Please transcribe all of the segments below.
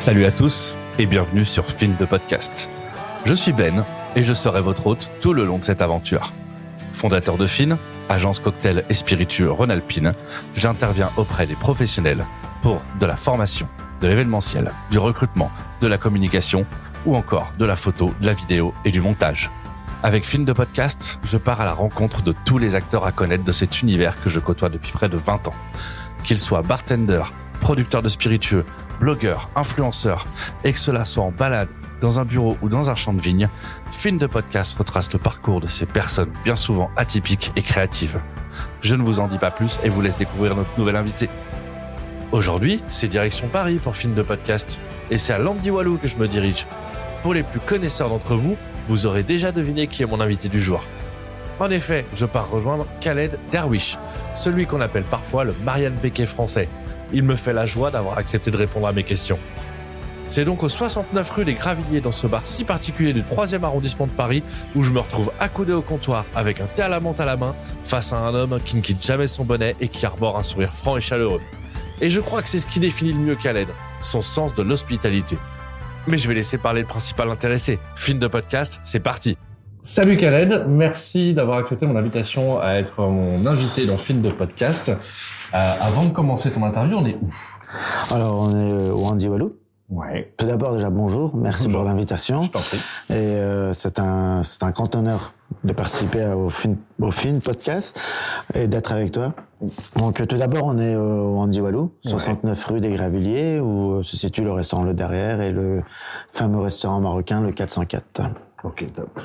Salut à tous et bienvenue sur Fin de Podcast. Je suis Ben et je serai votre hôte tout le long de cette aventure. Fondateur de Fin, agence cocktail et spiritueux Rhône-Alpine, j'interviens auprès des professionnels pour de la formation, de l'événementiel, du recrutement, de la communication ou encore de la photo, de la vidéo et du montage. Avec Fin de Podcast, je pars à la rencontre de tous les acteurs à connaître de cet univers que je côtoie depuis près de 20 ans. Qu'ils soient bartenders, producteurs de spiritueux, blogueurs, influenceurs, et que cela soit en balade, dans un bureau ou dans un champ de vigne, Fin de Podcast retrace le parcours de ces personnes bien souvent atypiques et créatives. Je ne vous en dis pas plus et vous laisse découvrir notre nouvel invité. Aujourd'hui, c'est direction Paris pour Fin de Podcast et c'est à Landy Walou que je me dirige. Pour les plus connaisseurs d'entre vous, vous aurez déjà deviné qui est mon invité du jour. En effet, je pars rejoindre Khaled Derwish, celui qu'on appelle parfois le Marianne Becquet français. Il me fait la joie d'avoir accepté de répondre à mes questions. C'est donc au 69 rue des Gravilliers, dans ce bar si particulier du 3e arrondissement de Paris, où je me retrouve accoudé au comptoir avec un thé à la menthe à la main, face à un homme qui ne quitte jamais son bonnet et qui arbore un sourire franc et chaleureux. Et je crois que c'est ce qui définit le mieux Khaled, son sens de l'hospitalité. Mais je vais laisser parler le principal intéressé. Fin de Podcast, c'est parti. Salut Khaled, merci d'avoir accepté mon invitation à être mon invité dans Fin de Podcast. Avant de commencer ton interview, on est où? Alors, on est au Landy Walou. Ouais. Tout d'abord, déjà, bonjour. Merci pour l'invitation. Je t'en prie. Et c'est un grand honneur de participer au Fin Podcast et d'être avec toi. Donc, tout d'abord, on est au Landy Walou, 69 rue des Gravilliers, où se situe le restaurant Le Derrière et le fameux restaurant marocain, le 404. Ok, top.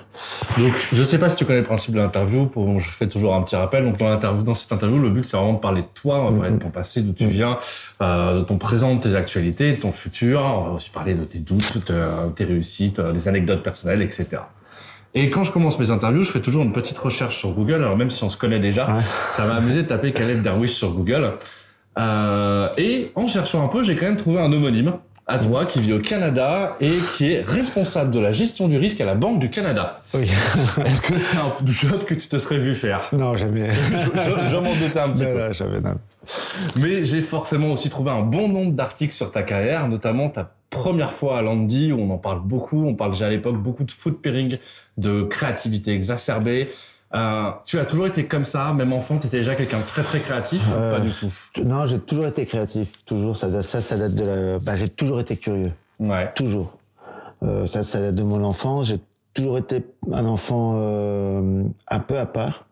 Donc, je sais pas si tu connais le principe de l'interview. Je fais toujours un petit rappel. Donc, dans cette interview, le but, c'est vraiment de parler de toi, on va parler de ton passé, d'où tu viens, de ton présent, de tes actualités, de ton futur. On va aussi parler de tes doutes, de tes réussites, des anecdotes personnelles, etc. Et quand je commence mes interviews, je fais toujours une petite recherche sur Google. Alors, même si on se connaît déjà, ça m'a amusé de taper Khaled Derwish sur Google. Et en cherchant un peu, j'ai quand même trouvé un homonyme à toi, qui vit au Canada et qui est responsable de la gestion du risque à la Banque du Canada. Oui. Est-ce que c'est un job que tu te serais vu faire? Non, jamais. Je m'en doutais un petit peu. Non, jamais, non. Mais j'ai forcément aussi trouvé un bon nombre d'articles sur ta carrière, notamment ta première fois à Landy, où on en parle beaucoup. On parle déjà à l'époque beaucoup de food pairing, de créativité exacerbée. Tu as toujours été comme ça, même enfant, tu étais déjà quelqu'un de très très créatif ou pas du tout? Non, j'ai toujours été créatif, toujours. Ça date de la... j'ai toujours été curieux. Ouais. Toujours. Ça date de mon enfance. J'ai toujours été un enfant un peu à part,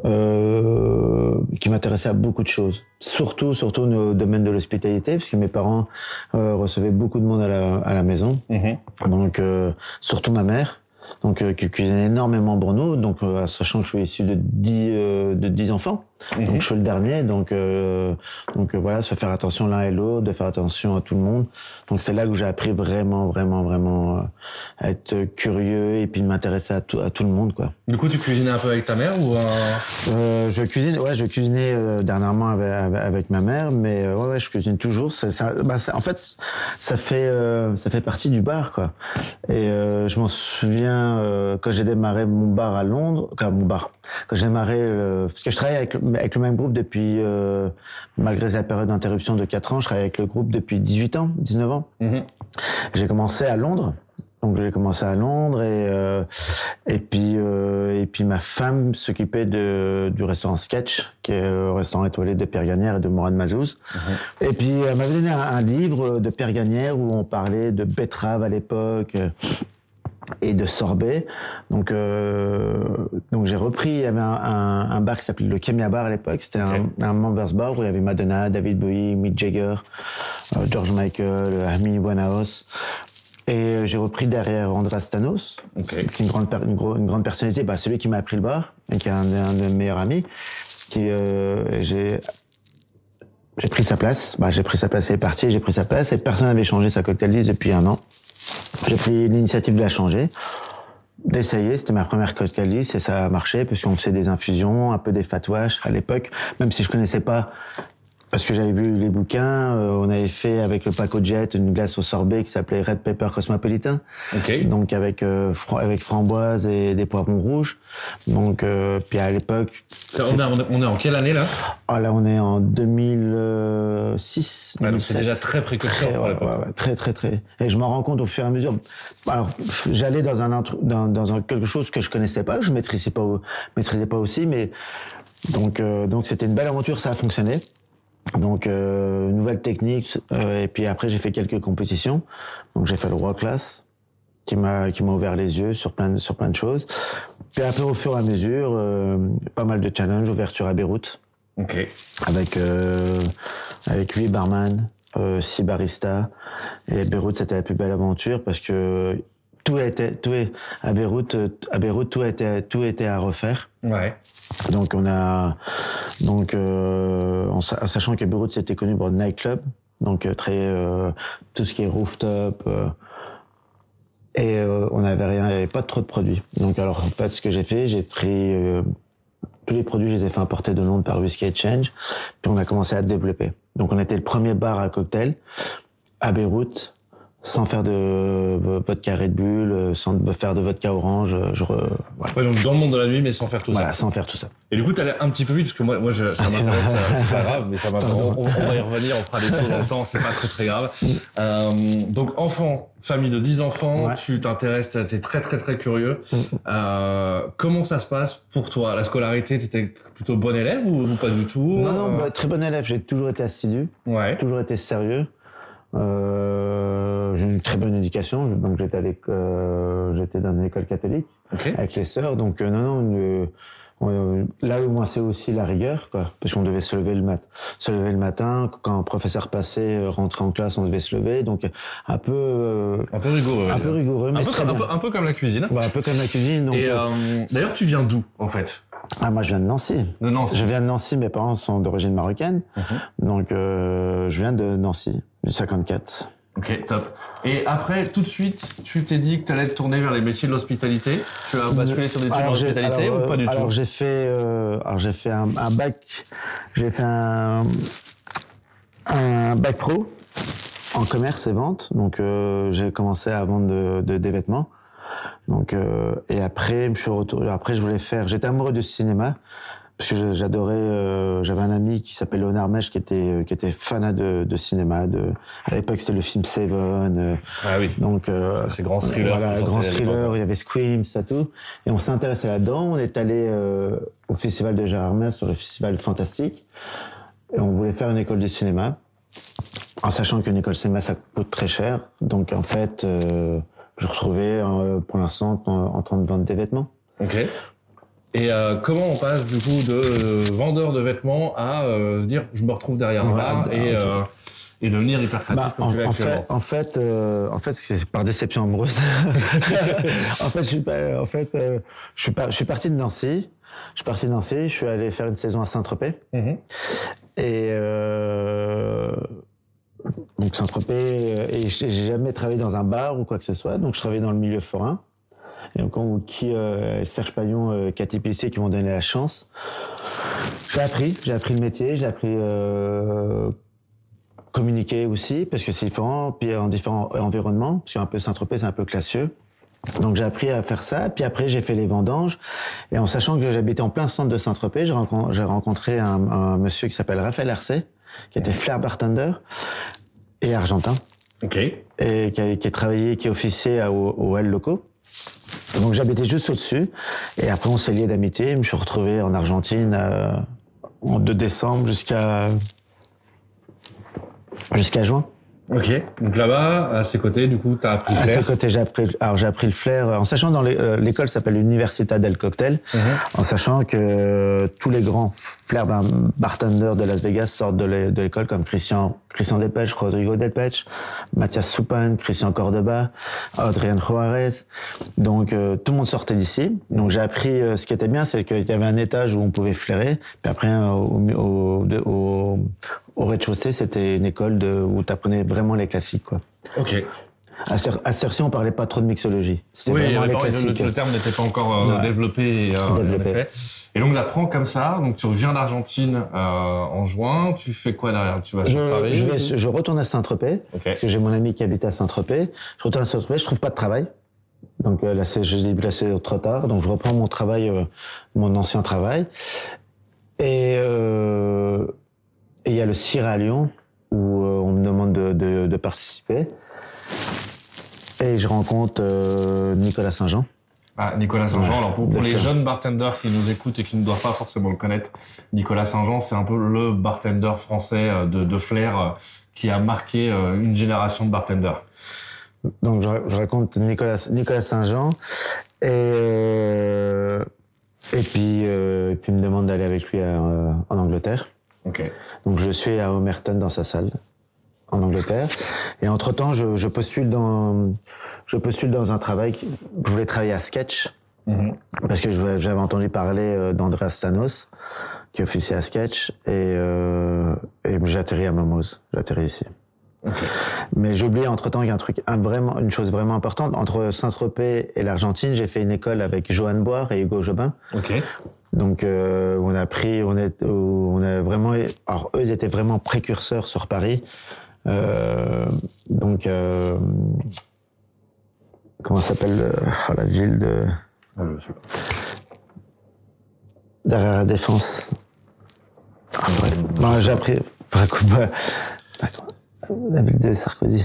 qui m'intéressait à beaucoup de choses. Surtout au domaine de l'hospitalité, puisque mes parents recevaient beaucoup de monde à la maison. Donc, surtout ma mère. Donc, qui cuisinait énormément pour nous. Donc, sachant que je suis issu de 10 enfants. Donc, je suis le dernier. Donc voilà, se faire attention l'un et l'autre, de faire attention à tout le monde. Donc, c'est là où j'ai appris vraiment à être curieux et puis de m'intéresser à tout le monde, quoi. Du coup, tu cuisinais un peu avec ta mère ou je cuisinais dernièrement avec ma mère, mais je cuisine toujours. En fait, ça fait partie du bar, quoi. Et je m'en souviens quand j'ai démarré mon bar à Londres, quand j'ai démarré parce que je travaillais avec le même groupe depuis malgré la période d'interruption de 4 ans, je travaillais avec le groupe depuis 19 ans. J'ai commencé à Londres. Donc j'ai commencé à Londres et puis ma femme s'occupait du restaurant Sketch, qui est le restaurant étoilé de Pierre Gagnère et de Mourad Mazouz. Et puis elle m'avait donné un livre de Pierre Gagnère où on parlait de betterave à l'époque et de sorbet. Donc j'ai repris, il y avait un bar qui s'appelait le Kemia Bar à l'époque. C'était un members bar où il y avait Madonna, David Bowie, Mick Jagger, George Michael, Amy Winehouse. Et j'ai repris derrière Andras Stanos, qui est une grande personnalité, celui qui m'a appris le bar, et qui est un de mes meilleurs amis, j'ai pris sa place. J'ai pris sa place, il est parti, j'ai pris sa place, et personne n'avait changé sa cocktail list depuis 1 an. J'ai pris l'initiative de la changer, d'essayer, c'était ma première cocktail list, et ça a marché, puisqu'on faisait des infusions, un peu des fatwash à l'époque, même si je connaissais pas parce que j'avais vu les bouquins, on avait fait avec le Paco Jet une glace au sorbet qui s'appelait Red Pepper Cosmopolitan. Ok. Donc avec framboise et des poivrons rouges. Donc puis à l'époque. On est en quelle année là? Ah là on est en 2006. Ouais, donc c'est déjà très précurseur pour l'époque. Très. Et je m'en rends compte au fur et à mesure. Alors j'allais dans quelque chose que je connaissais pas, je maîtrisais pas aussi, mais donc c'était une belle aventure, ça a fonctionné. Donc nouvelle technique et puis après j'ai fait quelques compétitions. Donc j'ai fait le World Class qui m'a ouvert les yeux sur plein de choses. Puis après au fur et à mesure pas mal de challenges, ouverture à Beyrouth. Ok. Avec 8 barman, 6 baristas et Beyrouth c'était la plus belle aventure parce que tout était à Beyrouth tout était à refaire. Ouais. Donc en sachant que Beyrouth c'était connu pour le nightclub, donc tout ce qui est rooftop et on n'avait rien, il n'y avait pas trop de produits. Donc alors en fait ce que j'ai fait, j'ai pris tous les produits, je les ai fait importer de Londres par Whisky Exchange, puis on a commencé à développer. Donc on était le premier bar à cocktail à Beyrouth, sans faire de vodka Red Bull, sans faire de vodka orange. Voilà. Ouais, donc dans le monde de la nuit, mais sans faire tout ça. Voilà, sans faire tout ça. Et du coup, t'allais un petit peu vite, parce que moi ça m'intéresse, c'est pas grave, mais ça m'intéresse. On va y revenir, on fera des sauts dans le temps, c'est pas très grave. Donc enfant, famille de 10 enfants, ouais. Tu t'intéresses, t'es très curieux. Comment ça se passe pour toi? La scolarité, t'étais plutôt bon élève ou pas du tout? Non, très bon élève. J'ai toujours été assidu, toujours été sérieux. J'ai une très bonne éducation, donc j'étais dans une école catholique avec les sœurs, donc là où moi c'est aussi la rigueur, quoi, parce qu'on devait se lever le matin, quand un professeur passait, rentrait en classe, on devait se lever, donc un peu rigoureux, mais un peu comme la cuisine. Ouais, un peu comme la cuisine. Donc, et d'ailleurs, tu viens d'où en fait? Ah, moi je viens de Nancy. Je viens de Nancy, mes parents sont d'origine marocaine, donc je viens de Nancy, du 54. Ok, top. Et après, tout de suite, tu t'es dit que tu allais te tourner vers les métiers de l'hospitalité. Tu as basculé sur des études d'hospitalité ou pas du tout? Alors j'ai fait un bac. J'ai fait un bac pro en commerce et vente. Donc j'ai commencé à vendre des vêtements. Donc et après je voulais faire. J'étais amoureux du cinéma. Parce que j'adorais, j'avais un ami qui s'appelle Léonard Mèche qui était fanat de cinéma. À l'époque, c'était le film Seven. Ah oui. Donc, c'est grand thriller. Voilà, grand thriller. Il y avait Scream, ça tout. Et on s'est intéressé là-dedans. On est allé au festival de Gérard Mèche, sur le festival Fantastique. Et on voulait faire une école de cinéma. En sachant qu'une école de cinéma, ça coûte très cher. Donc, en fait, je me retrouvais, pour l'instant, en train de vendre des vêtements. Ok. Et comment on passe du coup de vendeur de vêtements à se dire je me retrouve derrière un bar et devenir hyper créatif comme tu l'es actuellement? En fait, c'est par déception amoureuse. Je suis parti de Nancy. Je suis allé faire une saison à Saint-Tropez. Et donc Saint-Tropez, et j'ai jamais travaillé dans un bar ou quoi que ce soit. Donc je travaillais dans le milieu forain. Et donc, Serge Paillon, Cathy Pellissier qui m'ont donné la chance. J'ai appris le métier, j'ai appris communiquer aussi, parce que c'est différent, puis en différents environnements, parce qu'un peu Saint-Tropez, c'est un peu classieux. Donc j'ai appris à faire ça, puis après j'ai fait les vendanges, et en sachant que j'habitais en plein centre de Saint-Tropez, j'ai rencontré un monsieur qui s'appelle Raphaël Arcet, qui était flair bartender et argentin. Ok. Et qui officiait au L locaux. Donc j'habitais juste au-dessus, et après on s'est liés d'amitié. Je me suis retrouvé en Argentine de décembre jusqu'à juin. Ok, donc là-bas, à ses côtés, du coup, t'as appris le flair. À ses côtés, j'ai appris le flair, en sachant l'école s'appelle l'Università del Cocktail, en sachant que tous les grands flair bartenders de Las Vegas sortent de l'école, comme Christian Delpech, Rodrigo Delpech, Mathias Soupan, Christian Cordoba, Adrián Juarez. Donc tout le monde sortait d'ici. Donc j'ai appris, ce qui était bien, c'est qu'il y avait un étage où on pouvait flairer, puis après au rez-de-chaussée, c'était une école où t'apprenais vraiment les classiques, quoi. Ok. À cette heure-ci, on parlait pas trop de mixologie. C'était Oui, vraiment les classiques. le terme n'était pas encore développé. En effet. Et donc, j'apprends comme ça. Donc, tu reviens d'Argentine en juin. Tu fais quoi derrière? Tu vas sur Paris? Je retourne à Saint-Tropez. Okay. Parce que j'ai mon ami qui habite à Saint-Tropez. Je retourne à Saint-Tropez. Je trouve pas de travail. Donc là, c'est trop tard. Donc, je reprends mon travail, mon ancien travail. Et il y a le CIR à Lyon où on me demande de participer. Et je rencontre Nicolas Saint-Jean. Ah, Nicolas Saint-Jean. Alors pour les jeunes bartenders qui nous écoutent et qui ne doivent pas forcément le connaître, Nicolas Saint-Jean, c'est un peu le bartender français de flair qui a marqué une génération de bartenders. Donc je raconte Nicolas Saint-Jean et puis il me demande d'aller avec lui en Angleterre. Okay. Donc je suis à Homerton dans sa salle en Angleterre et entre-temps je postule dans un travail. Je voulais travailler à Sketch parce que j'avais entendu parler d'Andreas Stanos qui officiait à Sketch et j'atterris à Momoz. J'atterris ici. Okay. Mais j'ai oublié entre-temps qu'il y a une chose vraiment importante. Entre Saint-Tropez et l'Argentine, j'ai fait une école avec Johan Boire et Hugo Jobin. Okay. Donc on a vraiment. Alors eux, ils étaient vraiment précurseurs sur Paris. Donc comment s'appelle la ville de. Je sais pas. Derrière la Défense. J'ai appris. La ville de Sarkozy.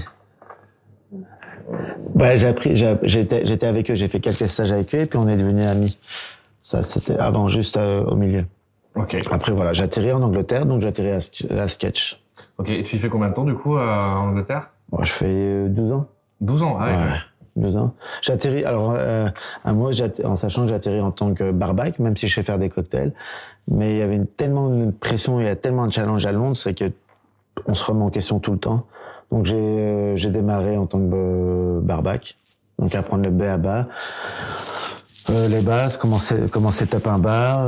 J'étais avec eux, j'ai fait quelques stages avec eux et puis on est devenus amis. Ça, c'était avant, juste au milieu. Okay. Après, voilà, j'atterris en Angleterre, donc j'atterris à Sketch. Ok, et tu y fais combien de temps du coup en Angleterre? Bon, je fais 12 ans. 12 ans, ah ouais. 12 ans. J'atterris, alors, à moi, en sachant que j'atterris en tant que barback, même si je sais faire des cocktails, mais il y avait tellement de pression, il y a tellement de challenges à Londres, c'est que on se remet en question tout le temps. Donc j'ai démarré en tant que barback, donc apprendre le B à bas, les bases, comment setup un bar,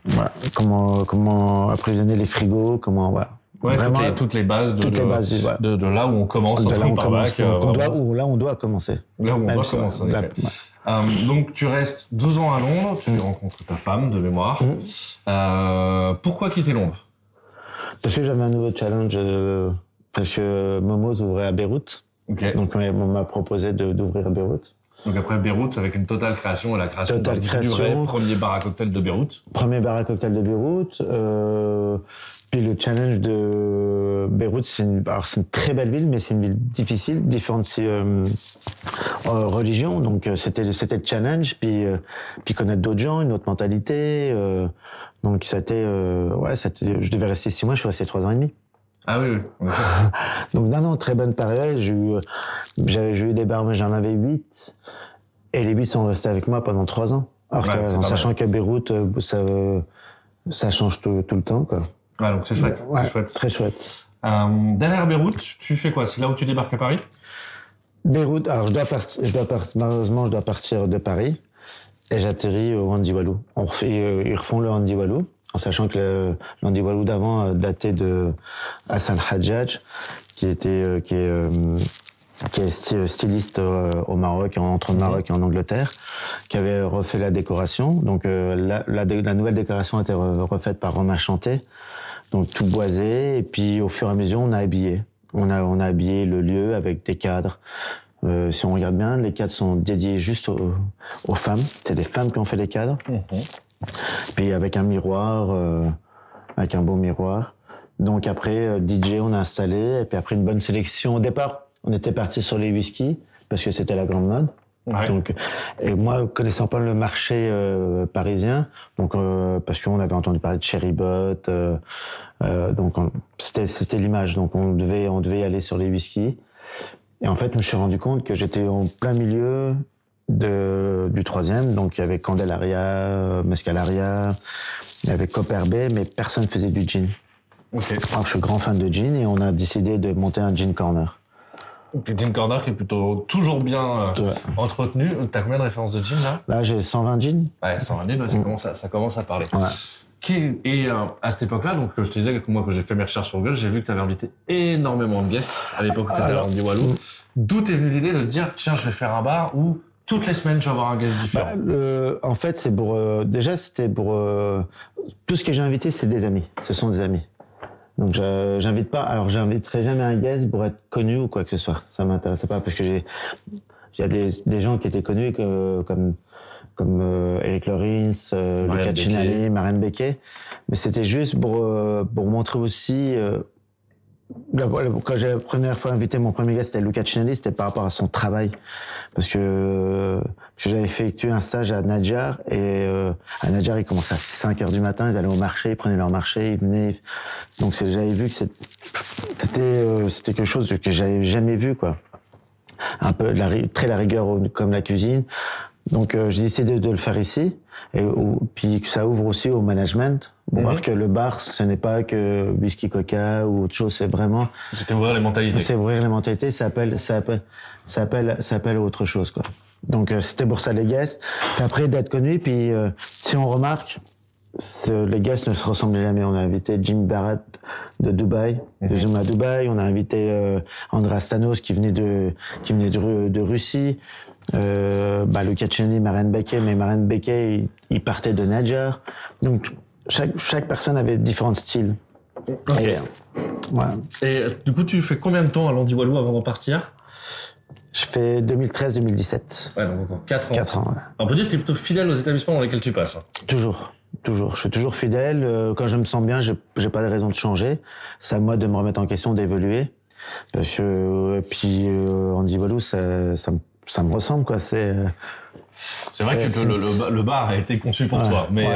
voilà, comment approvisionner les frigos, comment voilà. Ouais, vraiment toutes les bases de là où on commence en tant que barback. Là où on doit commencer. Là où on doit commencer, en effet. Donc tu restes 12 ans à Londres, tu rencontres ta femme de mémoire. Pourquoi quitter Londres? Parce que j'avais un nouveau challenge, parce que Momoz ouvrait à Beyrouth. Okay. Donc on m'a proposé d'ouvrir à Beyrouth. Donc après Beyrouth, avec une totale création et la création du premier bar à cocktail de Beyrouth. Premier bar à cocktail de Beyrouth. Puis le challenge de Beyrouth, c'est une très belle ville, mais c'est une ville difficile, différentes religions. Donc c'était le challenge, puis connaître d'autres gens, une autre mentalité. Donc je devais rester 6 mois, je suis resté 3 ans et demi. Ah oui. Donc non, très bonne période. J'ai eu des bars, mais j'en avais 8. Et les 8 sont restés avec moi pendant 3 ans. Alors en sachant qu'à Beyrouth, ça change tout le temps, quoi. Ouais, donc c'est chouette. Ouais, c'est chouette. Très chouette. Derrière Beyrouth, tu fais quoi? C'est là où tu débarques à Paris? Beyrouth, alors malheureusement, je dois partir de Paris. Et j'atterris au Handy Walou. Ils refont le Handy Walou, en sachant que le Handy Walou d'avant datait de Hassan Hajjaj, qui est styliste au Maroc, entre le Maroc et en Angleterre, qui avait refait la décoration. Donc la nouvelle décoration a été refaite par Romain Chanté, donc tout boisé. Et puis au fur et à mesure, on a habillé. On a habillé le lieu avec des cadres. Si on regarde bien, les cadres sont dédiés juste aux femmes. C'est des femmes qui ont fait les cadres. Puis avec un miroir, avec un beau miroir. Donc après, DJ, on a installé. Et puis après, une bonne sélection. Au départ, on était parti sur les whiskies, parce que c'était la grande mode. Ouais. Donc, et moi, connaissant pas le marché parisien, donc parce qu'on avait entendu parler de Cherry Bot, donc c'était l'image. Donc on devait y aller sur les whiskies. Et en fait, je me suis rendu compte que j'étais en plein milieu du troisième. Donc, il y avait Candelaria, Mescalaria, il y avait Copperbet, mais personne faisait du gin. Okay. Alors, je suis grand fan de gin et on a décidé de monter un gin corner. Le gin corner qui est plutôt toujours bien entretenu. T'as combien de références de gin là? Là, j'ai 120 gin. Ouais, 120 gin, ça commence à parler. Ouais. Et à cette époque-là, donc je te disais que moi, quand j'ai fait mes recherches sur Google, j'ai vu que tu avais invité énormément de guests à l'époque où tu étais à Handy Walou. D'où t'es venue l'idée de dire tiens, je vais faire un bar où toutes les semaines je vais avoir un guest différent? En fait, c'est pour déjà c'était pour tout ce que j'ai invité, c'est des amis. Ce sont des amis. Donc j'invite pas. Alors j'inviterai jamais un guest pour être connu ou quoi que ce soit. Ça m'intéresse pas parce que il y a des gens qui étaient connus comme Eric Lawrence, Luca Cinelli, Marianne Becquet. Mais c'était juste pour montrer aussi. Quand j'ai la première fois invité mon premier gars, c'était Luca Cinelli, c'était par rapport à son travail. Parce que j'avais effectué un stage à Nadjar, et à Nadjar, ils commençaient à 5 heures du matin, ils allaient au marché, ils prenaient leur marché, ils venaient. Donc j'avais vu que c'était quelque chose que j'avais jamais vu, quoi. Un peu très la rigueur comme la cuisine. Donc j'ai décidé de le faire ici, puis que ça ouvre aussi au management, pour voir que le bar, ce n'est pas que whisky coca ou autre chose, c'est vraiment... C'était ouvrir les mentalités. C'est ouvrir les mentalités, ça appelle autre chose, quoi. Donc c'était pour ça les guests. Puis après d'être connu, puis si on remarque, les guests ne se ressemblent jamais. On a invité Jim Barrett de Dubaï, de Zoom à Dubaï. On a invité Andras Stanos qui venait de Russie. Luca Cinelli, Marianne Becquet, mais Marianne Becquet, il partait de Nadjar. Donc chaque personne avait différents styles. Ok. Et du coup, tu fais combien de temps à Landy Walou avant de repartir? Je fais 2013-2017. Ouais, donc encore 4 ans. 4 ans, ouais. On peut dire que tu es plutôt fidèle aux établissements dans lesquels tu passes. Toujours. Je suis toujours fidèle. Quand je me sens bien, j'ai pas de raison de changer. C'est à moi de me remettre en question, d'évoluer. Parce que, puis, Landy Walou, ça me ressemble, quoi. C'est vrai que le bar a été conçu pour toi, mais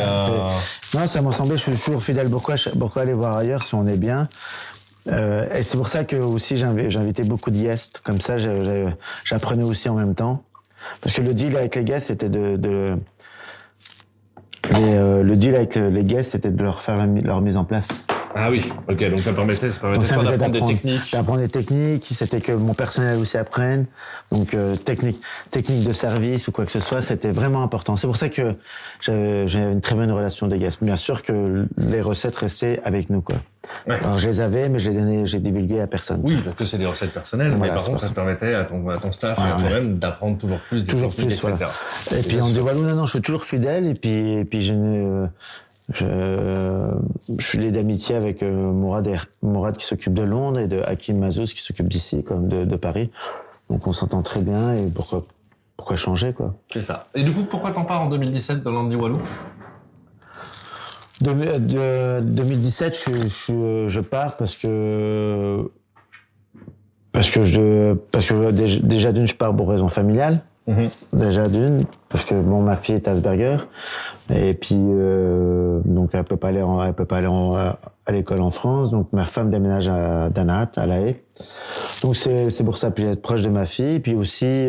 non, ça me ressemblait. Je suis toujours fidèle. Pourquoi aller voir ailleurs si on est bien? Et c'est pour ça que aussi j'invitais beaucoup de guests. Comme ça, j'apprenais aussi en même temps. Parce que le deal avec les guests, c'était le deal avec les guests, c'était de leur faire leur mise en place. Ah oui, ok, donc ça permettait d'apprendre des techniques. D'apprendre des techniques, c'était que mon personnel aussi apprenne. Donc technique de service ou quoi que ce soit, c'était vraiment important. C'est pour ça que j'ai une très bonne relation des guests. Bien sûr que les recettes restaient avec nous, quoi. Ouais. Alors je les avais, mais j'ai divulgué à personne. Oui, parce que c'est des recettes personnelles, voilà, mais par contre ça te permettait à ton staff et à toi-même d'apprendre toujours plus, des techniques, etc. Voilà. Et puis on dit Walou, non, je suis toujours fidèle, et puis je suis lié d'amitié avec Mourad qui s'occupe de Londres, et de Hakim Mazouz qui s'occupe d'ici, comme de Paris. Donc on s'entend très bien, et pourquoi changer, quoi. C'est ça. Et du coup, pourquoi t'en pars en 2017 dans Landy Walou? 2017, je pars parce que déjà d'une, je pars pour raison familiale. Déjà d'une, parce que ma fille est Asperger, et puis donc elle peut pas aller à l'école en France, donc ma femme déménage à Danat, à La Haye. Donc c'est pour ça, puis être proche de ma fille, puis aussi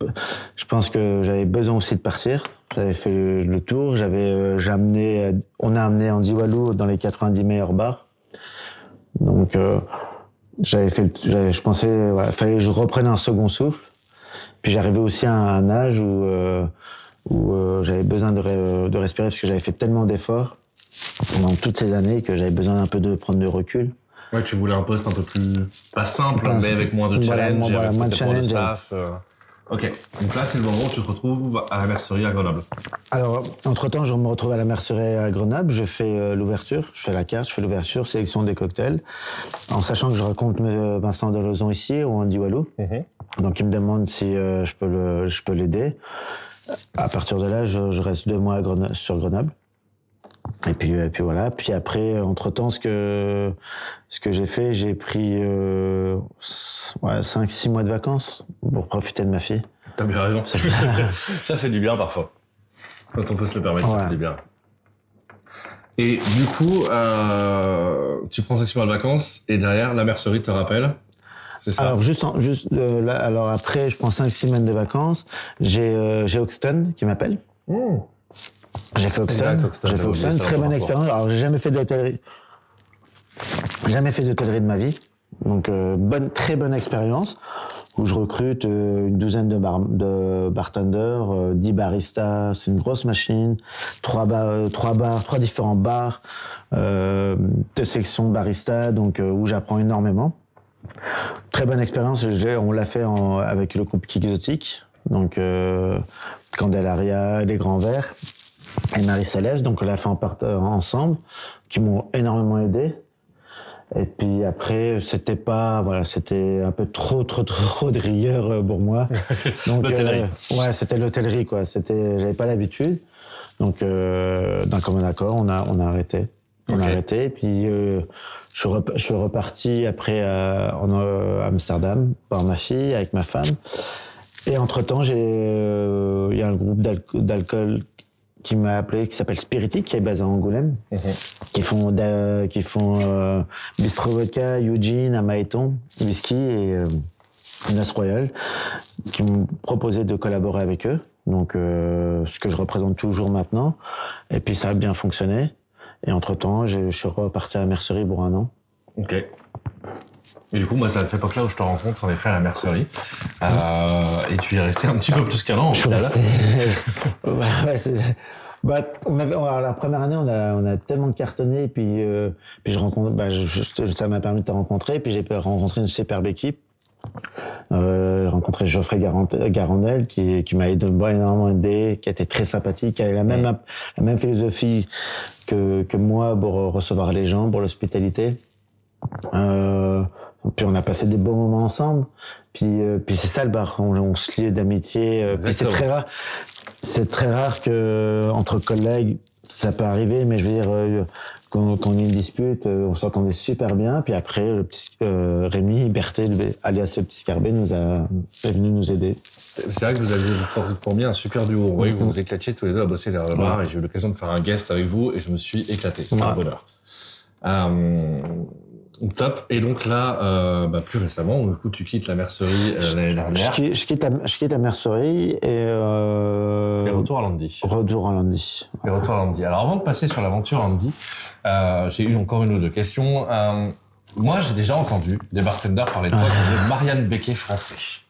je pense que j'avais besoin aussi de partir. J'avais fait le tour, on a amené Landy Walou dans les 90 meilleurs bars. Donc je pensais, fallait que je reprenne un second souffle. Puis j'arrivais aussi à un âge où j'avais besoin de respirer, parce que j'avais fait tellement d'efforts pendant toutes ces années que j'avais besoin un peu de prendre du recul. Ouais, tu voulais un poste un peu plus, pas simple, mais avec moins de challenge, moins de challenge. Ok, donc là c'est le moment où tu te retrouves à la mercerie à Grenoble. Alors, entre-temps, je me retrouve à la mercerie à Grenoble, je fais l'ouverture, je fais la carte, je fais l'ouverture, sélection des cocktails, en sachant que je rencontre Vincent Delozon ici, au Landy Walou. Donc il me demande si je peux l'aider. À partir de là, je reste 2 mois sur Grenoble. Et puis voilà. Puis après, entre-temps, ce que j'ai fait, j'ai pris 5-6 mois de vacances pour profiter de ma fille. T'as bien raison. Ça fait du bien parfois. Quand on peut se le permettre, ça fait du bien. Et du coup, tu prends 5-6 mois de vacances, et derrière, la mercerie te rappelle. C'est ça. Alors alors après, je prends 5-6 semaines de vacances. J'ai Hoxton qui m'appelle. J'ai fait Hoxton. Très bonne expérience. Alors j'ai jamais fait d'hôtellerie de ma vie. Donc très bonne expérience où je recrute une douzaine de bartenders, 10 baristas. C'est une grosse machine. 3 différents bars, 2 sections barista, donc où j'apprends énormément. Très bonne expérience. On l'a fait avec le groupe Kixotic, donc Candelaria, Les Grands Verts et Marie Céleste. Donc on l'a fait ensemble, qui m'ont énormément aidé. Et puis après, c'était un peu trop de rigueur pour moi. Donc l'hôtellerie. C'était l'hôtellerie, quoi. J'avais pas l'habitude. Donc d'un commun accord, on a arrêté. On a arrêté. Et puis je suis reparti après en Amsterdam par ma fille avec ma femme. Et entre-temps, il y a un groupe d'alcool qui m'a appelé, qui s'appelle Spiritic, qui est basé à Angoulême, qui font Bistro Vodka, Eugene, Amaeton, whisky et Nas Royal, qui m'ont proposé de collaborer avec eux. Donc, ce que je représente toujours maintenant. Et puis, ça a bien fonctionné. Et entre-temps, je suis reparti à la mercerie pour 1 an. Ok. Et du coup, moi, c'est à cette époque-là où je te rencontre, en effet, à la mercerie. Et tu y es resté un petit peu plus qu'un an, au final. Alors, la première année, on a tellement cartonné, puis je rencontre, ça m'a permis de te rencontrer, puis j'ai rencontré une superbe équipe. J'ai rencontré Geoffrey Garandel qui m'a énormément aidé, qui était très sympathique, qui avait la même philosophie que moi pour recevoir les gens, pour l'hospitalité. Puis on a passé des bons moments ensemble. Puis c'est ça le bar, on se lie d'amitié. Puis c'est très rare que entre collègues ça peut arriver, mais je veux dire quand il y a une dispute, on s'entendait super bien. Puis après, le petit Rémi Berthet, alias le petit Scarbet, est venu nous aider. C'est vrai que vous aviez pour bien un super duo. Vous voyez, vous vous éclatiez tous les deux à bosser derrière le bar, et j'ai eu l'occasion de faire un guest avec vous et je me suis éclaté. C'est un bonheur. Top. Et donc là, plus récemment, du coup, tu quittes la mercerie l'année dernière. Je quitte la mercerie et retour à Landy. Retour à Landy. Et retour à Landy. Alors avant de passer sur l'aventure Landy, j'ai eu encore une ou deux questions. Moi, j'ai déjà entendu des bartenders parler de toi comme de Marianne Becquet français.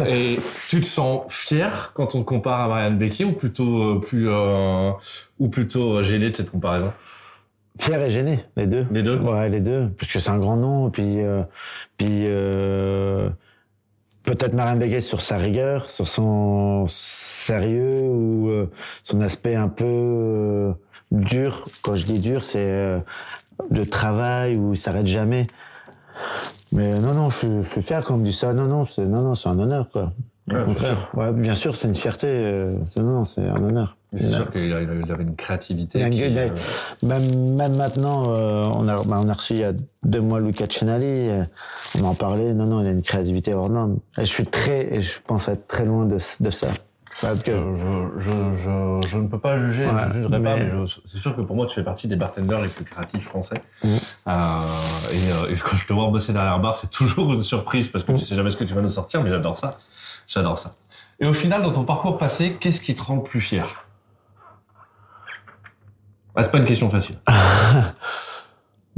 Et tu te sens fier quand on te compare à Marianne Becquet ou plutôt gêné de cette comparaison? Fier et gêné, les deux. Les deux? Ouais, les deux. Parce que c'est un grand nom, puis peut-être Marianne Becquet sur sa rigueur, sur son sérieux ou son aspect un peu dur. Quand je dis dur, c'est le travail où il s'arrête jamais. Mais non, je suis fier quand on me dit ça. Non, c'est un honneur, quoi. Au contraire. Ouais, bien sûr, c'est une fierté. C'est un honneur. C'est sûr qu'il avait une créativité. Même maintenant, on a reçu il y a 2 mois Luca Cenali. On en parlait. Non, il a une créativité hors norme. Et je pense être très loin de ça. Je ne peux pas juger, je ne jugerai pas, mais c'est sûr que pour moi, tu fais partie des bartenders les plus créatifs français. Et quand je te vois bosser derrière bar, c'est toujours une surprise parce que tu sais jamais ce que tu vas nous sortir, mais j'adore ça. J'adore ça. Et au final, dans ton parcours passé, qu'est-ce qui te rend le plus fier? C'est pas une question facile.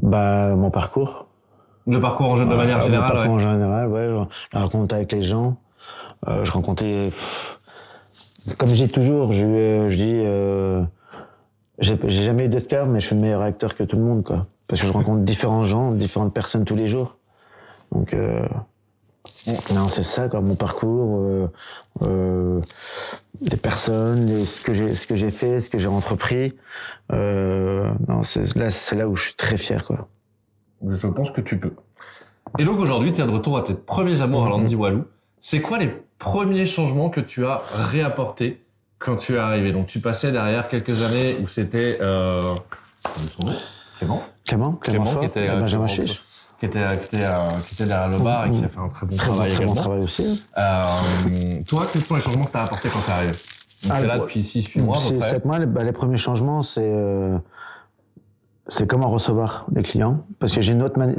Mon parcours. Le parcours en de manière générale. Le parcours en général, la rencontre avec les gens. Je rencontrais. Comme je dis toujours, j'ai jamais eu d'Oscar, mais je suis le meilleur acteur que tout le monde, quoi. Parce que je rencontre différents gens, différentes personnes tous les jours. Donc, non, c'est ça, quoi, mon parcours, les personnes, ce que j'ai fait, ce que j'ai entrepris. C'est là où je suis très fier, quoi. Je pense que tu peux. Et donc aujourd'hui, tu es de retour à tes premiers amours à Landy Walou. C'est quoi les premiers changements que tu as réapportés quand tu es arrivé? Donc tu passais derrière quelques années où c'était Clément Fort, qui était Benjamin Chiche, qui était derrière le bar et qui a fait un très bon travail également. Très bon travail aussi. Toi, quels sont les changements que tu as apportés quand tu es arrivé? Donc tu es là depuis 6-8 mois. 7 mois, les premiers changements, c'est comment recevoir les clients. Parce que j'ai une autre manière.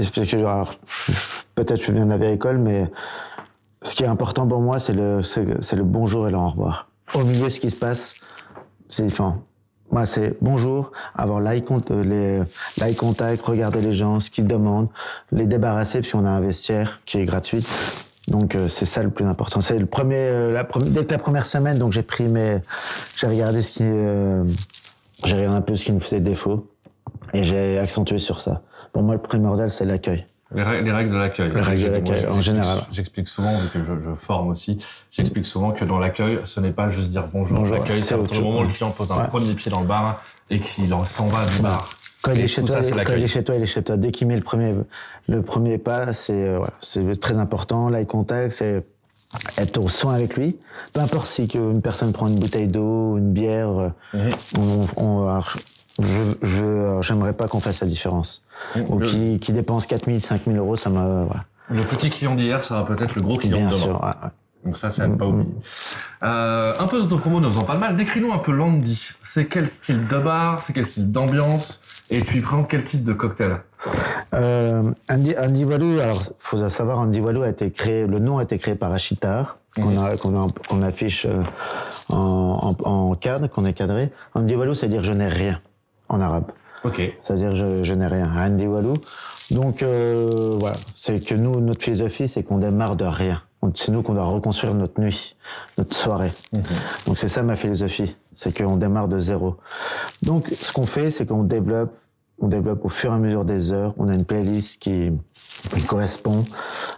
Peut-être je viens de la vieille école, mais ce qui est important pour moi, c'est le bonjour et le au revoir. Au milieu, ce qui se passe, c'est différent. Moi, c'est bonjour, avoir l'eye contact, regarder les gens, ce qu'ils demandent, les débarrasser, puis on a un vestiaire qui est gratuit. Donc, c'est ça le plus important. C'est le premier, dès que la première semaine, donc j'ai regardé j'ai regardé un peu ce qui nous faisait défaut, et j'ai accentué sur ça. Pour moi, le primordial, c'est l'accueil. Les règles de l'accueil. Les règles de l'accueil, en général. J'explique souvent, vu que je forme aussi, j'explique souvent que dans l'accueil, ce n'est pas juste dire bonjour. L'accueil, c'est à partir du moment où le client pose un premier pied dans le bar et qu'il s'en va du bar. Quand il est chez toi, il est chez toi. Dès qu'il met le premier pas, c'est très important. L'eye contact, c'est être au soin avec lui. Peu importe si une personne prend une bouteille d'eau, une bière, j'aimerais pas qu'on fasse la différence. Ou qui dépense 4 000, 5 000 euros, ça m'a, voilà. Le petit client d'hier, ça va peut-être le gros client de demain. Bien sûr, ouais. Donc ça à ne pas oublier. Un peu d'autopromo ne faisant pas de mal, décris-nous un peu Landy. C'est quel style de bar, c'est quel style d'ambiance, et tu y prends quel type de cocktail? Andy Walou, alors faut savoir, Andy Walou le nom a été créé par Achitar, qu'on affiche en cadre, qu'on est cadré. Andy Walou, c'est dire je n'ai rien en arabe. Ok. C'est-à-dire je n'ai rien. Andy Walou. Donc voilà, c'est que nous, notre philosophie, c'est qu'on démarre de rien. C'est nous qu'on doit reconstruire notre nuit, notre soirée. Donc c'est ça ma philosophie, c'est qu'on démarre de zéro. Donc ce qu'on fait, c'est qu'on développe au fur et à mesure des heures. On a une playlist qui correspond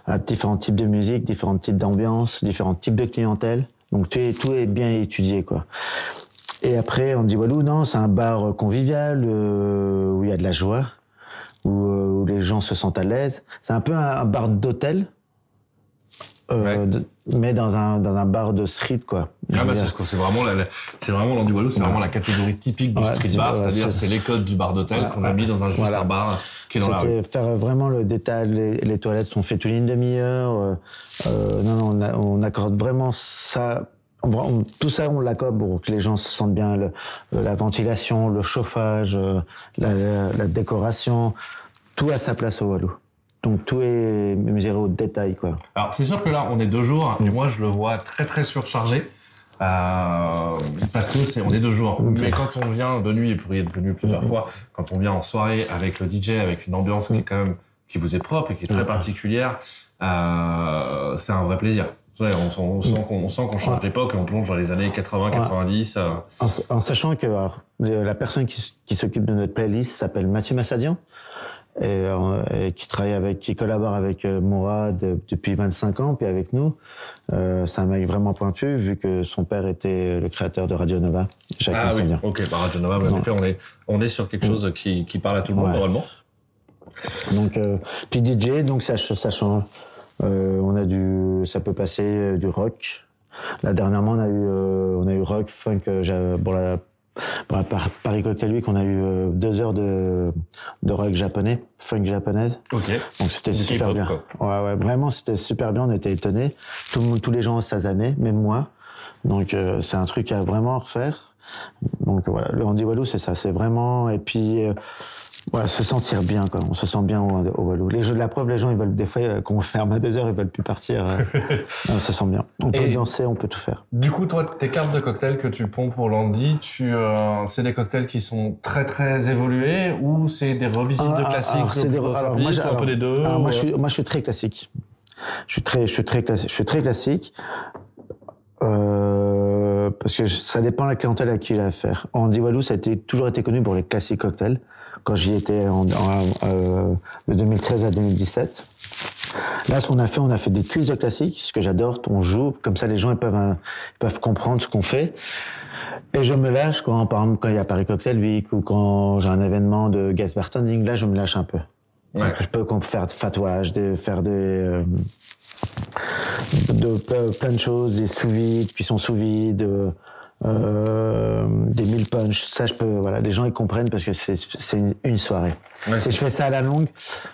à différents types de musique, différents types d'ambiance, différents types de clientèle. Donc tout est bien étudié, quoi. Et après, on dit Walou, non, c'est un bar convivial où il y a de la joie, où les gens se sentent à l'aise. C'est un peu un bar d'hôtel. Mais dans un bar de street, quoi. C'est vraiment Landy Walou, c'est vraiment la catégorie typique du street bar, c'est-à-dire c'est les codes du bar d'hôtel qu'on a mis dans un juste bar qui est dans la rue. C'était faire vraiment le détail, les toilettes sont faites une demi-heure. On accorde vraiment ça. Tout ça, on l'accorde pour que les gens se sentent bien. La ventilation, le chauffage, la décoration, tout à sa place au Walou. Donc tout est mesuré au détail, quoi. Alors c'est sûr que là on est 2 jours et moi je le vois très très surchargé parce que on est 2 jours. Mais quand on vient de nuit, et pour y être venu plusieurs fois, quand on vient en soirée avec le DJ, avec une ambiance qui vous est propre et qui est très particulière, c'est un vrai plaisir. On sent qu'on change d'époque et on plonge dans les années 80, 90. En sachant que la personne qui s'occupe de notre playlist s'appelle Mathieu Massadian. Et qui collabore avec Mourad depuis 25 ans, puis avec nous. C'est un mec vraiment pointu, vu que son père était le créateur de Radio Nova, Jacques Massadian. Ok, Radio Nova, en effet, on est sur quelque chose qui parle à tout le monde, normalement. Donc, puis DJ, donc ça change. Ça peut passer du rock. Là, dernièrement, on a eu rock, funk, par Paris Cocktail Week, on a eu 2 heures de rock japonais, funk japonaise. Ok. Donc c'était super bien. Ouais, vraiment c'était super bien. On était étonnés. Tous les gens s'azamaient, même moi. Donc c'est un truc à vraiment refaire. Donc voilà, le Andy Walou, c'est ça, c'est vraiment. Et puis se sentir bien, quoi. On se sent bien au Walou. La preuve, les gens, ils veulent des fois qu'on ferme à 2 heures, ils veulent plus partir. On se sent bien. On peut danser, on peut tout faire. Du coup, toi, tes cartes de cocktails que tu ponds pour Landy, c'est des cocktails qui sont très très évolués ou c'est des revisites de classiques? Un peu des deux. Moi, je suis très classique. Je suis très classique. Parce que ça dépend de la clientèle à qui j'ai affaire. Andy Walou, ça a toujours été connu pour les classiques cocktails. Quand j'y étais de 2013 à 2017. Là, ce qu'on a fait des quiz de classiques, ce que j'adore. On joue, comme ça les gens ils peuvent comprendre ce qu'on fait. Et je me lâche par exemple, quand il y a Paris Cocktail Week ou quand j'ai un événement de guest bartending, là je me lâche un peu. Ouais. Je peux faire de fatouage, faire plein de choses, des sous-vides, cuissons sous-vide, des mille punch, ça je peux, voilà, les gens ils comprennent parce que c'est une soirée. Ouais, si je fais ça à la longue,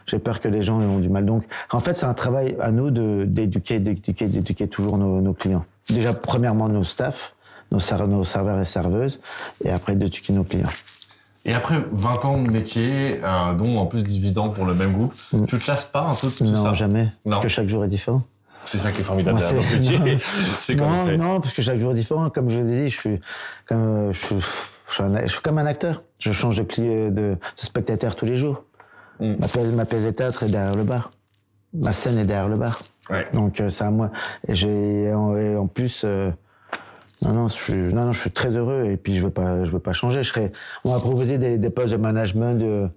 j'ai peur que les gens ont du mal. Donc, en fait, c'est un travail à nous d'éduquer toujours nos clients. Déjà, premièrement, nos staffs, nos serveurs et serveuses, et après d'éduquer nos clients. Et après 20 ans de métier, dont en plus 18 ans pour le même groupe, tu te lasses pas un peu de tout ça? Non, jamais. Parce que chaque jour est différent. C'est ça qui est formidable dans ce métier. Non, parce que chaque jour est différent. Comme je l'ai dit, je suis comme un acteur. Je change de spectateur tous les jours. Ma pièce de théâtre est derrière le bar. Ma scène est derrière le bar. Ouais. Donc c'est à moi. Et en plus, je suis très heureux. Et puis je veux pas changer. On m'a proposé des postes de management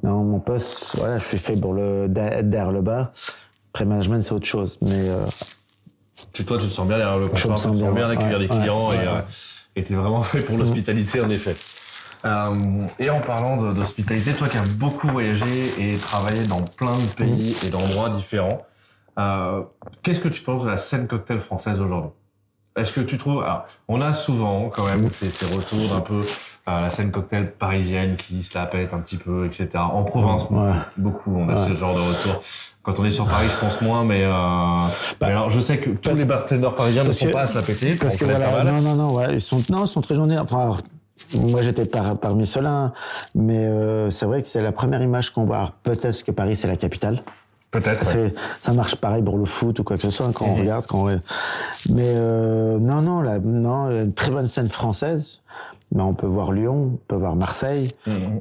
Non, mon poste, voilà, je suis fait pour derrière le bar. Après, management, c'est autre chose. Mais Toi, tu te sens bien derrière le comptoir, tu te sens bien accueillir des clients et t'es vraiment fait pour l'hospitalité, en effet. Et en parlant d'hospitalité, toi qui as beaucoup voyagé et travaillé dans plein de pays et d'endroits différents, qu'est-ce que tu penses de la scène cocktail française aujourd'hui? Est-ce que tu trouves... Alors, on a souvent quand même ces retours d'un peu à la scène cocktail parisienne qui se la pète un petit peu, etc. En province, beaucoup, on a ce genre de retour. Quand on est sur Paris, je pense moins, mais alors je sais que tous les bartenders parisiens ne sont pas à se la péter. Parce que voilà, non, ils sont très journés. Enfin, alors, moi j'étais parmi ceux-là, mais c'est vrai que c'est la première image qu'on voit. Alors, peut-être que Paris c'est la capitale. Peut-être. Ça marche pareil pour le foot ou quoi que ce soit quand on regarde. Mais non, une très bonne scène française. Mais on peut voir Lyon, on peut voir Marseille,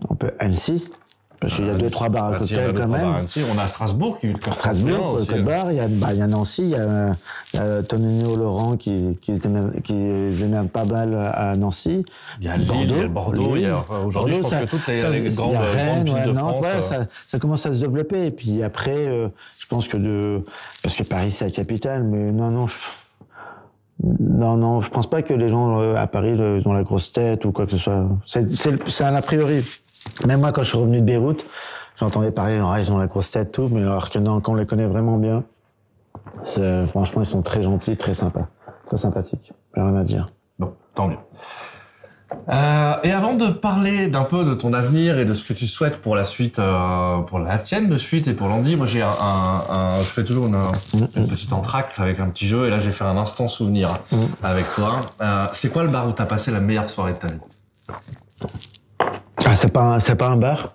on peut Annecy. Parce qu'il y a 2-3 bars à cocktail quand même. On a Strasbourg Strasbourg, Côte d'Or, il y a Nancy, il y a Tonino Laurent qui se démerde pas mal à Nancy. Il y a Lille, il y a Bordeaux, aujourd'hui je pense que toutes les grandes villes de France. Ouais, ça commence à se développer. Et puis après, je pense que parce que Paris c'est la capitale, mais non, je pense pas que les gens à Paris ont la grosse tête ou quoi que ce soit. C'est un a priori. Même moi, quand je suis revenu de Beyrouth, j'entendais parler, ils ont la grosse tête, tout, mais alors que quand on les connaît vraiment bien, franchement, ils sont très gentils, très sympas, très sympathiques. J'ai rien à dire. Bon, tant mieux. Et avant de parler d'un peu de ton avenir et de ce que tu souhaites pour la suite, pour la tienne de suite et pour l'Andy, moi je fais toujours une petite entracte avec un petit jeu et là j'ai fait un instant souvenir avec toi. C'est quoi le bar où t'as passé la meilleure soirée de ta vie? C'est pas un bar,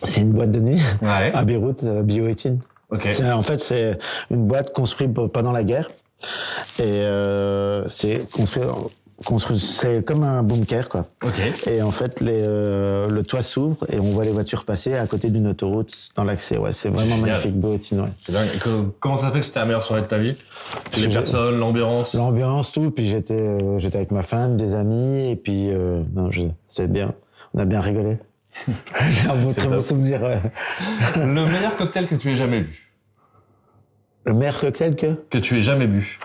c'est une boîte de nuit à Beyrouth, Bio-18. Okay. En fait, c'est une boîte construite pendant la guerre et c'est construit, c'est comme un bunker quoi. Okay. Et en fait, le toit s'ouvre et on voit les voitures passer à côté d'une autoroute dans l'accès. Ouais, c'est vraiment magnifique, Bio-18. Ouais. C'est dingue. Comment ça fait que c'était la meilleure soirée de ta vie? Les personnes, l'ambiance. L'ambiance, tout. Puis j'étais avec ma femme, des amis et puis c'est bien. On a bien rigolé. Un très bon souvenir. Ouais. Le meilleur cocktail que tu aies jamais bu? Le meilleur cocktail que tu aies jamais bu?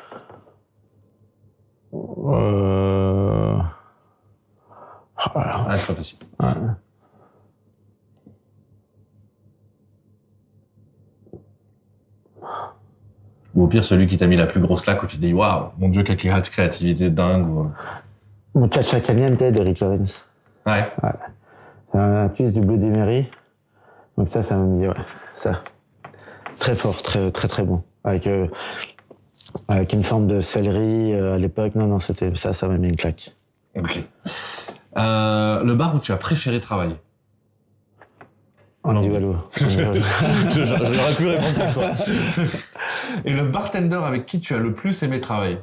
C'est pas facile. Ouais. Ou au pire, celui qui t'a mis la plus grosse claque où tu te dis waouh, mon Dieu, quelle créativité dingue. Mon Chacha Caliente de Rick Lorenz. Ouais. C'est un twist du Bloody Mary. Donc ça m'a mis, ça. Très fort, très, très, très bon. Avec une forme de céleri à l'époque. Non, c'était ça m'a mis une claque. Ok. Le bar où tu as préféré travailler? Andy Walou. J'aurais pu répondre pour toi. Et le bartender avec qui tu as le plus aimé travailler?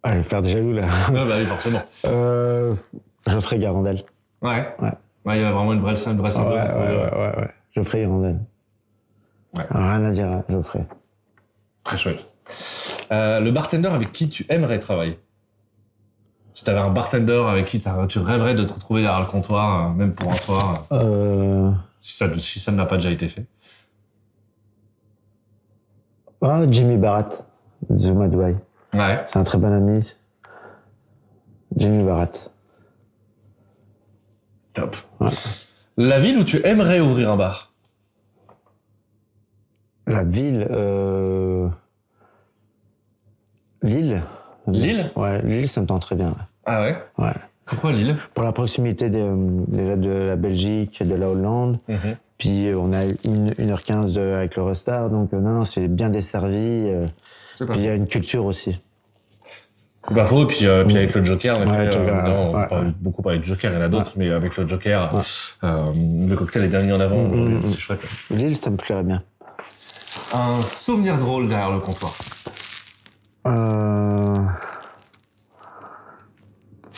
Je vais faire des jaloux là. Ouais, bah oui, forcément. Geoffrey Garandel. Ouais. Il y a vraiment une vraie symbole. Ouais. Geoffrey Garandel. Ouais. Rien à dire, Geoffrey. Très chouette. Le bartender avec qui tu aimerais travailler? Si t'avais un bartender avec qui tu rêverais de te retrouver derrière le comptoir, même pour un soir, si ça ne l'a pas déjà été fait. Jimmy Barat, Zuma Dubai. Ouais. C'est un très bon ami. Jimmy Barat. Top. Ouais. La ville où tu aimerais ouvrir un bar? La ville, Lille. Lille? Ouais, Lille, ça me tente très bien. Ah ouais? Ouais. Pourquoi Lille? Pour la proximité déjà de la Belgique, de la Hollande. Puis on a 1h15 avec l'Eurostar, donc non, c'est bien desservi. Puis il y a une culture aussi. C'est pas faux, puis avec le Joker, on a beaucoup parlé de Joker, il y en a d'autres, mais avec le Joker, le cocktail est bien mis en avant, c'est chouette. Lille, ça me plairait bien. Un souvenir drôle derrière le comptoir?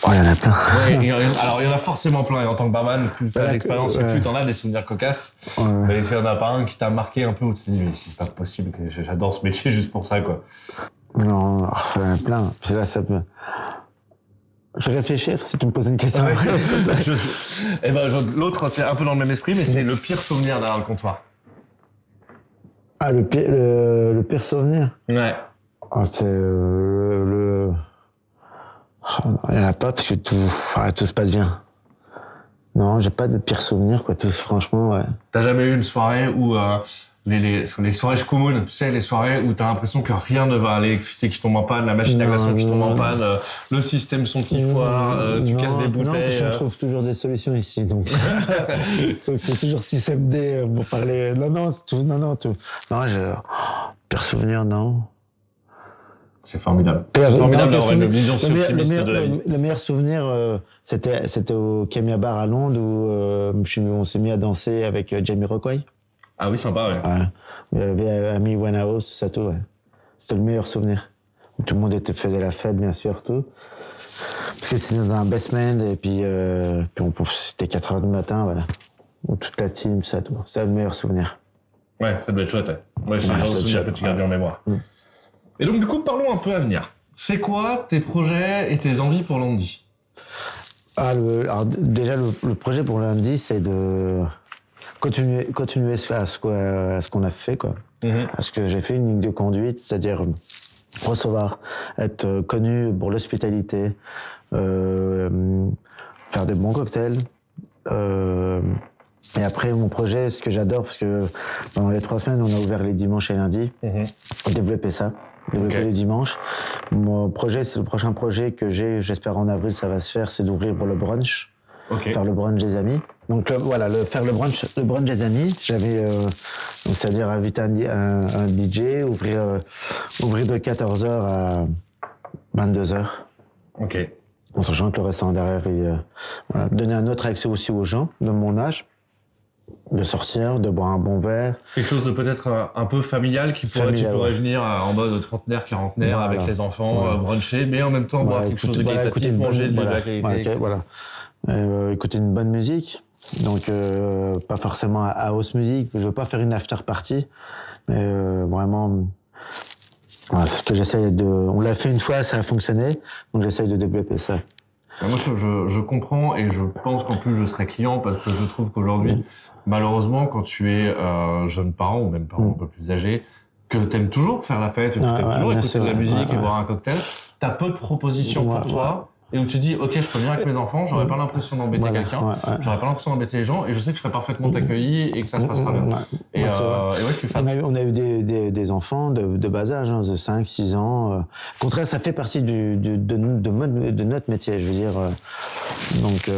Il y en a plein. Alors, il y en a forcément plein. Et en tant que barman, plus tu as d'expérience et plus tu en as des souvenirs cocasses. Mais s'il n'y en a pas un qui t'a marqué un peu, où tu te dis, mais c'est pas possible que j'adore ce métier juste pour ça, quoi. Non, il y en a plein. C'est là, ça peut... Je vais réfléchir si tu me poses une question. L'autre, c'est un peu dans le même esprit, mais c'est le pire souvenir derrière le comptoir. Ah, le pire souvenir? Ouais. C'est il n'y en a pas parce que tout se passe bien. Non, j'ai pas de pire souvenir, quoi. Tous, franchement, ouais. T'as jamais eu une soirée où les soirées communes, tu sais, les soirées où t'as l'impression que rien ne va, l'électricité qui tombe en panne, la machine à glaçons qui tombe en panne, le système son qui foire, tu casses des bouteilles. Non, parce qu'on trouve toujours des solutions ici, donc donc c'est toujours système-D pour parler. Non, pire souvenir, non. C'est formidable. C'est formidable d'avoir une vision si optimiste de la vie. Le meilleur souvenir, c'était au Kemia Bar à Londres où on s'est mis à danser avec Jamiroquai. Ah oui, sympa, ouais. Il y avait Amy Winehouse, ça tout, ouais. C'était le meilleur souvenir. Où tout le monde faisait la fête, bien sûr, tout. Parce que c'était dans un basement et puis c'était 4h du matin, voilà. Où toute la team, ça tout. C'était le meilleur souvenir. Ouais, ça doit être chouette, ouais. Ouais, c'est un souvenir que tu gardes en mémoire. Et donc, du coup, parlons un peu avenir. C'est quoi tes projets et tes envies pour Landy? Alors déjà, le projet pour Landy, c'est de continuer à ce qu'on a fait, quoi. À ce que j'ai fait une ligne de conduite, c'est-à-dire recevoir, être connu pour l'hospitalité, faire des bons cocktails. Et après, mon projet, ce que j'adore, parce que pendant les 3 semaines, on a ouvert les dimanches et lundis, développer ça. Développer les dimanches. Mon projet, c'est le prochain projet que j'ai, j'espère en avril, ça va se faire, c'est d'ouvrir pour le brunch. Faire le brunch des amis. Donc faire le brunch des amis. J'avais, c'est-à-dire inviter un DJ, ouvrir de 14h à 22h. Ok. En sachant que le restaurant derrière, donner un autre accès aussi aux gens de mon âge. De sortir, de boire un bon verre. Quelque chose de peut-être un peu familial tu pourrais venir en mode trentenaire, quarantenaire, avec les enfants, bruncher, mais en même temps boire quelque chose de qualitatif, manger de la qualité. Écouter une bonne musique, donc pas forcément house music. Je veux pas faire une after party, mais vraiment, c'est ce que j'essaye de. On l'a fait une fois, ça a fonctionné, donc j'essaye de développer ça. Moi, je comprends et je pense qu'en plus je serai client parce que je trouve qu'aujourd'hui, malheureusement, quand tu es jeune parent ou même parent un peu plus âgé, que t'aimes toujours faire la fête, que t'aimes toujours écouter de la musique et boire un cocktail, t'as peu de propositions pour toi. Et où tu dis, ok, je peux venir avec mes enfants, j'aurais pas l'impression d'embêter quelqu'un, j'aurais pas l'impression d'embêter les gens, et je sais que je serai parfaitement accueilli et que ça se passera bien. Et je suis fan. On a eu des enfants de bas âge, de 5, 6 ans. Au contraire, ça fait partie de notre métier, je veux dire. Donc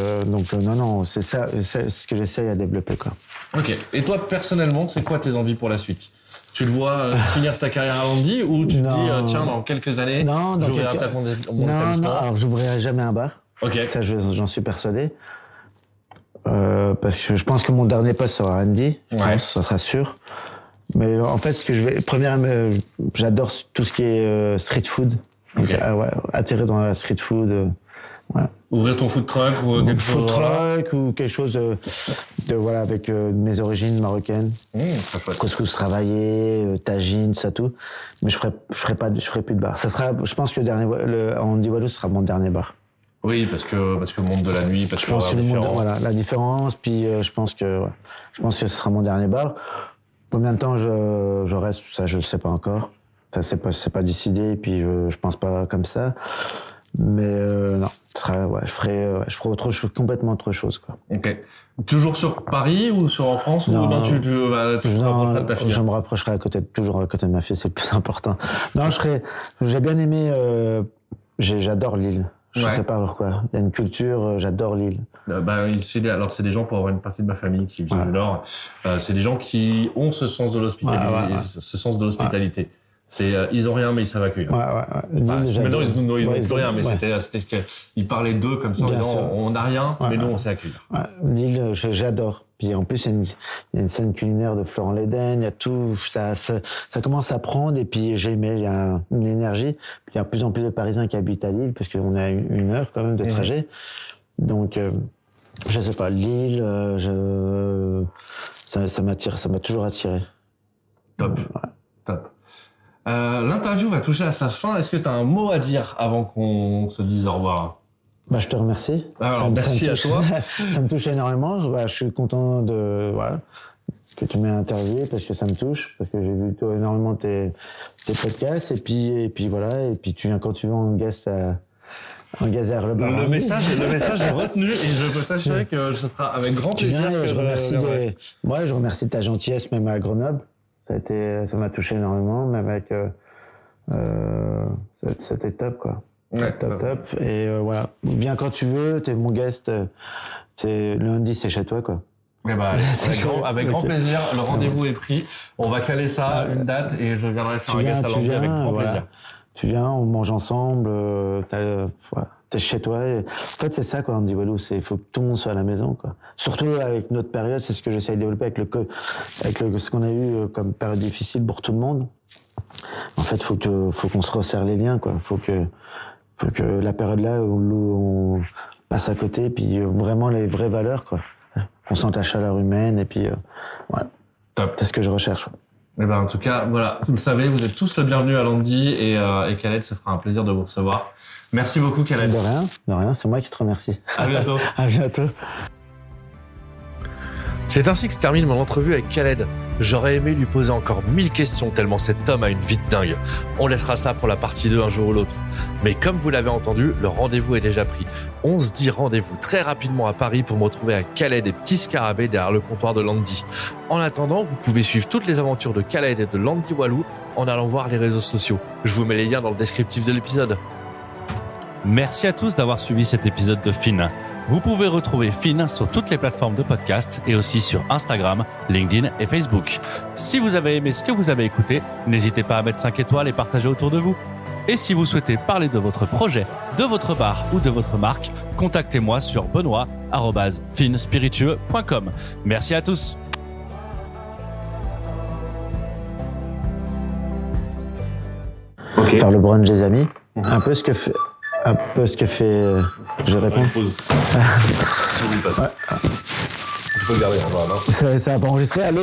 non, c'est ça, c'est ce que j'essaye à développer, quoi. Ok. Et toi, personnellement, c'est quoi tes envies pour la suite? Tu le vois finir ta carrière à Landy ou tu te dis, tiens, dans quelques années, j'ouvrirai un établissement? Alors j'ouvrirai jamais un bar. Ok. Ça, j'en suis persuadé. Parce que je pense que mon dernier poste sera Andy. Ça sera sûr. Mais en fait, j'adore tout ce qui est street food. Okay. Atterrir dans la street food. Ouvrir ton food truck ou quelque chose. Food truck ou quelque chose avec mes origines marocaines. Très chouette. Couscous travaillé, tagine, ça tout. Mais je ferai plus de bar. Ça sera, je pense que Andy Wallows sera mon dernier bar. Oui, parce que le monde de la nuit, je pense que la différence. Puis je pense que ce sera mon dernier bar. Combien de temps je reste, ça je le sais pas encore. Ça c'est pas décidé. Et puis je pense pas comme ça. Mais non, je ferai autre chose, complètement autre chose, quoi. Ok. Toujours sur Paris ou en France? Non, ou non, tu te rapprocheras de ta fille? Je me rapprocherai toujours à côté de ma fille, c'est le plus important. Non, j'ai bien aimé, j'adore l'île. Je sais pas pourquoi. Il y a une culture, j'adore l'île. C'est des gens, pour avoir une partie de ma famille qui vient du Nord, c'est des gens qui ont ce sens de l'hospitalité. Ils ont rien, mais ils savent accueillir. Maintenant, ils n'ont plus rien, mais c'était ce qu'ils parlaient d'eux comme ça, en disant, on n'a rien, mais nous, on sait accueillir. L'île, j'adore. Puis en plus, il y a une scène culinaire de Florent Léden, il y a tout, ça commence à prendre, et puis j'ai aimé, il y a une énergie. Puis il y a de plus en plus de Parisiens qui habitent à Lille, parce qu'on a 1 heure quand même de trajet. Donc, je sais pas, Lille, ça m'attire, ça m'a toujours attiré. Top. Top. L'interview va toucher à sa fin. Est-ce que tu as un mot à dire avant qu'on se dise au revoir? Bah, je te remercie. Alors, merci à toi. Ça me touche énormément. Bah, je suis content que tu m'aies interviewé parce que ça me touche, parce que j'ai vu énormément tes podcasts et puis voilà, et puis tu viens quand tu veux en guest le message est retenu et je peux t'assurer que ce sera avec grand plaisir. Je remercie de ta gentillesse même à Grenoble. Ça m'a touché énormément, même avec c'était top quoi. Ouais, top. Et voilà, viens quand tu veux, t'es mon guest. Lundi, c'est chez toi quoi. Eh ben, avec grand plaisir. Le rendez-vous est pris. On va caler ça, une date, et je viendrai faire un guest à Landy avec grand plaisir. Tu viens, on mange ensemble. T'es chez toi. En fait, c'est ça quoi, Andy Walou. Il faut que tout le monde soit à la maison quoi. Surtout avec notre période, c'est ce que j'essaie de développer avec ce qu'on a eu comme période difficile pour tout le monde. En fait, faut qu'on se resserre les liens quoi. Faut que la période là où on passe à côté, puis vraiment les vraies valeurs quoi. On sent la chaleur humaine et puis voilà. Top. C'est ce que je recherche. Eh ben, en tout cas, voilà, vous le savez, vous êtes tous le bienvenu à Landy et Khaled, ça fera un plaisir de vous recevoir. Merci beaucoup, Khaled. De rien, c'est moi qui te remercie. À bientôt. À bientôt. C'est ainsi que se termine mon entrevue avec Khaled. J'aurais aimé lui poser encore 1000 questions tellement cet homme a une vie de dingue. On laissera ça pour la partie 2 un jour ou l'autre. Mais comme vous l'avez entendu, le rendez-vous est déjà pris. On se dit rendez-vous très rapidement à Paris pour me retrouver à Khaled et Petit Scarabée derrière le comptoir de Landy. En attendant, vous pouvez suivre toutes les aventures de Khaled et de Landy Walou en allant voir les réseaux sociaux. Je vous mets les liens dans le descriptif de l'épisode. Merci à tous d'avoir suivi cet épisode de Finn. Vous pouvez retrouver Finn sur toutes les plateformes de podcast et aussi sur Instagram, LinkedIn et Facebook. Si vous avez aimé ce que vous avez écouté, n'hésitez pas à mettre 5 étoiles et partager autour de vous. Et si vous souhaitez parler de votre projet, de votre bar ou de votre marque, contactez-moi sur benoît@finspiritueux.com. Merci à tous. Okay. Faire le brunch des amis, un peu ce que fait. Je réponds. Pause. Ouais. Tu peux le garder, on va. Ça va pas enregistrer, allô?